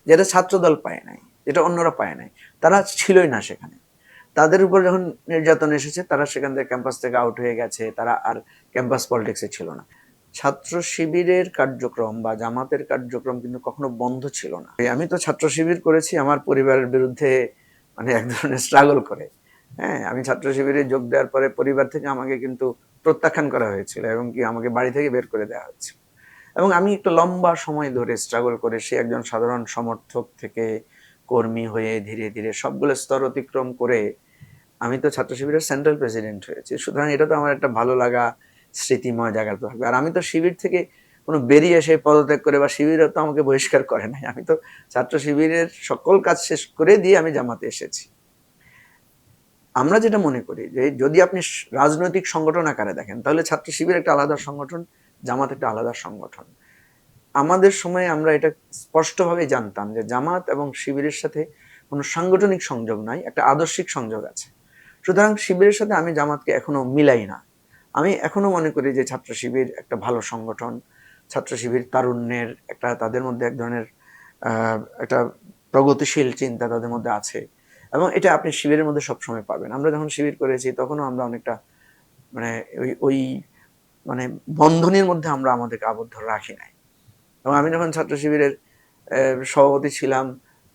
যেটা ছাত্রদল পায় নাই, যেটা অন্যরা পায় নাই। তারা ছিলই না সেখানে। তাদের উপর যখন নির্যাতন এসেছে তারা সেখান থেকে ক্যাম্পাস থেকে আউট হয়ে গেছে, তারা আর ক্যাম্পাস পলিটিক্সে ছিল না। ছাত্র শিবিরের কার্যক্রম বা জামাতের কার্যক্রম কিন্তু কখনো বন্ধ ছিল না। আমি তো ছাত্র শিবির করেছি আমার পরিবারের বিরুদ্ধে, মানে এক ধরনের স্ট্রাগল করে। হ্যাঁ, আমি ছাত্র শিবিরে যোগ দেওয়ার পরে পরিবার থেকে আমাকে কিন্তু প্রত্যাখ্যান করা হয়েছিল এবং কি আমাকে বাড়ি থেকে বের করে দেওয়া হয়েছিল। এবং আমি একটু লম্বা সময় ধরে স্ট্রাগল করে সে একজন সাধারণ সমর্থক থেকে কর্মী হয়ে ধীরে ধীরে সবগুলো স্তর অতিক্রম করে আমি তো ছাত্র শিবিরের সেন্ট্রাল প্রেসিডেন্ট হয়েছি। সুতরাং এটা তো আমার একটা ভালো লাগা স্মৃতিময় জায়গাতে থাকবে। আর আমি তো শিবির থেকে কোনো বেরিয়ে এসে পদত্যাগ করে বা শিবিরও তো আমাকে বহিষ্কার করে নাই। আমি তো ছাত্র শিবিরের সকল কাজ শেষ করে দিয়ে আমি জামাতে এসেছি। আমরা যেটা মনে করি যে যদি আপনি রাজনৈতিক সংগঠন আকারে দেখেন তাহলে ছাত্র শিবির একটা আলাদা সংগঠন, জামাত একটা আলাদা সংগঠন। আমাদের সময় আমরা এটা স্পষ্টভাবে জানতাম যে জামাত এবং শিবিরের সাথে কোনো সাংগঠনিক সংযোগ নাই, একটা আদর্শিক সংযোগ আছে। সুতরাং শিবিরের সাথে আমি জামাতকে এখনো মিলাই না। আমি এখনো মনে করি যে ছাত্র শিবির একটা ভালো সংগঠন। ছাত্র শিবির তারুণ্যের একটা, তাদের মধ্যে এক ধরনের একটা প্রগতিশীল চিন্তা তাদের মধ্যে আছে এবং এটা আপনি শিবিরের মধ্যে সবসময় পাবেন। আমরা যখন শিবির করেছি তখনও আমরা অনেকটা মানে ওই ওই মানে বন্ধনীর মধ্যে আমরা আমাদেরকে আবদ্ধ রাখি নাই। এবং আমি যখন ছাত্র শিবিরের সভাপতি ছিলাম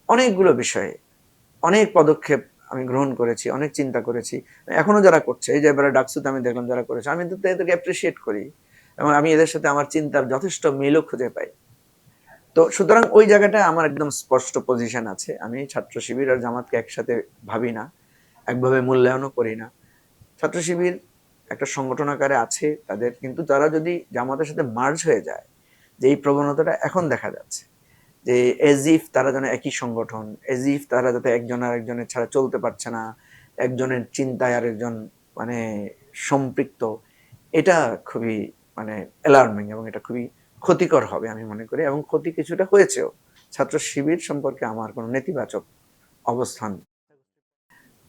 অনেকগুলো বিষয়ে অনেক পদক্ষেপ আমি গ্রহণ করেছি, অনেক চিন্তা করেছি। এখনো যারা করছে, এই যে এবারে ডাকসুতে আমি দেখলাম যারা করেছে, আমি তো এদেরকে অ্যাপ্রিসিয়েট করি এবং আমি এদের সাথে আমার চিন্তার যথেষ্ট মিলও খুঁজে পাই। তো সুতরাং ওই জায়গাটায় আমার একদম স্পষ্ট পজিশন আছে। আমি ছাত্র শিবির আর জামাতকে একসাথে ভাবি না, একভাবে মূল্যায়নও করি না। ছাত্র শিবির একটা সংগঠন আকারে আছে তাদের, কিন্তু তারা যদি জামাতের সাথে মার্জ হয়ে যায়, যে এই প্রবণতাটা এখন দেখা যাচ্ছে যে এজিফ তারা যেন একই সংগঠন, এজিফ তারা যাতে একজন আর একজনের ছাড়া চলতে পারছে না, একজনের চিন্তায় আরেকজন মানে সম্পৃক্ত, এটা খুবই মানে অ্যালার্মিং এবং এটা খুবই ক্ষতিকর হবে আমি মনে করি, এবং ক্ষতি কিছুটা হয়েছেও। ছাত্র শিবির সম্পর্কে আমার কোনো নেতিবাচক অবস্থান।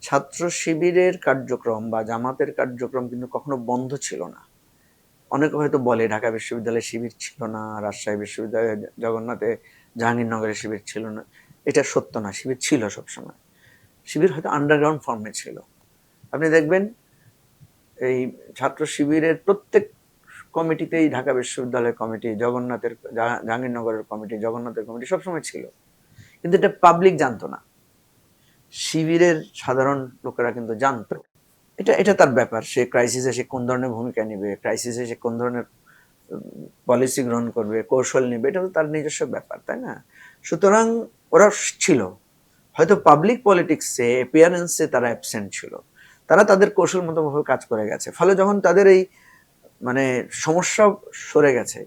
ছাত্র শিবিরের কার্যক্রম বা জামাতের কার্যক্রম কিন্তু কখনো বন্ধ ছিল না। অনেকে হয়তো বলে ঢাকা বিশ্ববিদ্যালয়ে শিবির ছিল না, রাজশাহী বিশ্ববিদ্যালয়ে জগন্নাথে জাহাঙ্গীরনগরে শিবির ছিল না। এটা সত্য না, শিবির ছিল সবসময়। শিবির হয়তো আন্ডারগ্রাউন্ড ফর্মে ছিল। আপনি দেখবেন এই ছাত্র শিবিরের প্রত্যেক কমিটিতেই ঢাকা বিশ্ববিদ্যালয়ের কমিটি, জগন্নাথের জাহাঙ্গীরনগরের কমিটি, জগন্নাথের কমিটি সবসময় ছিল, কিন্তু এটা পাবলিক জানতো না। শিবিরের সাধারণ লোকেরা কিন্তু জানতো। এটা এটা তার ব্যাপার, সে ক্রাইসিসে সে কোন ধরনের ভূমিকা নেবে, ক্রাইসিসে সে কোন ধরনের পলিসি গ্রহণ করবে, কৌশল নেবে, এটা তো তার নিজস্ব ব্যাপার, তাই না? সুতরাং ওরা ছিল, হয়তো পাবলিক পলিটিক্সে অ্যাপিয়ারেন্সে তারা অ্যাবসেন্ট ছিল, তারা তাদের কৌশল মতো ভাবে কাজ করে গেছে। ফলে যখন তাদের এই মানে সমস্যা সরে গেছে,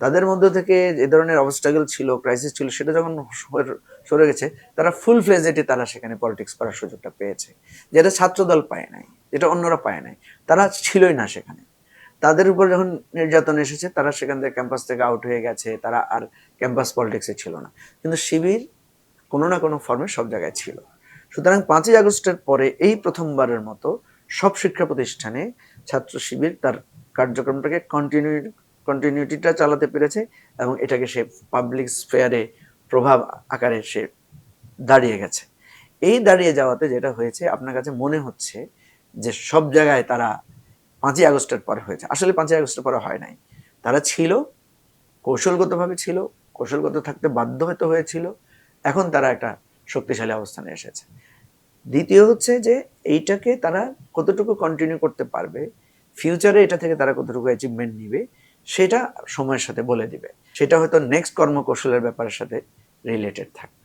তাদের মধ্যে থেকে যে ধরনের অবস্ট্রাগল ছিল, ক্রাইসিস ছিল, সেটা যখন সরে গেছে, তারা ফুল ফ্লেজেডে তারা সেখানে পলিটিক্স করার সুযোগটা পেয়েছে, যেটা ছাত্রদল পায় নাই, যেটা অন্যরা পায় নাই। তারা ছিলই না সেখানে। তাদের উপর যখন নির্যাতন এসেছে তারা সেখান থেকে ক্যাম্পাস থেকে আউট হয়ে গেছে, তারা আর ক্যাম্পাস পলিটিক্সে ছিল না। কিন্তু শিবির কোনো না কোনো ফর্মে সব জায়গায় ছিল। সুতরাং 5ই আগস্টের পরে এই প্রথমবারের মতো সব শিক্ষা প্রতিষ্ঠানে ছাত্র শিবির তার কার্যক্রমটাকে কন্টিনিউটিটা চালাতে পেরেছে এবং এটাকে সে পাবলিক স্ফেয়ারে প্রভাব আকারে সে দাঁড়িয়ে গেছে। এই দাঁড়িয়ে যাওয়াতে যেটা হয়েছে, আপনার কাছে মনে হচ্ছে যে সব জায়গায় তারা 5ই আগস্টের পরে হয়েছে, আসলে 5ই আগস্টের পরে হয় নাই। তারা ছিল, কৌশলগতভাবে ছিল, কৌশলগত থাকতে বাধ্য হতে হয়েছিল, এখন তারা একটা শক্তিশালী অবস্থানে এসেছে। দ্বিতীয় হচ্ছে যে এইটাকে তারা কতটুকু কন্টিনিউ করতে পারবে, ফিউচারে এটা থেকে তারা কতটুকু অ্যাচিভমেন্ট নিবে, সেটা সময়ের সাথে বলে দিবে। সেটা হয়তো নেক্সট কর্মকৌশলের ব্যাপারের সাথে রিলেটেড থাকে।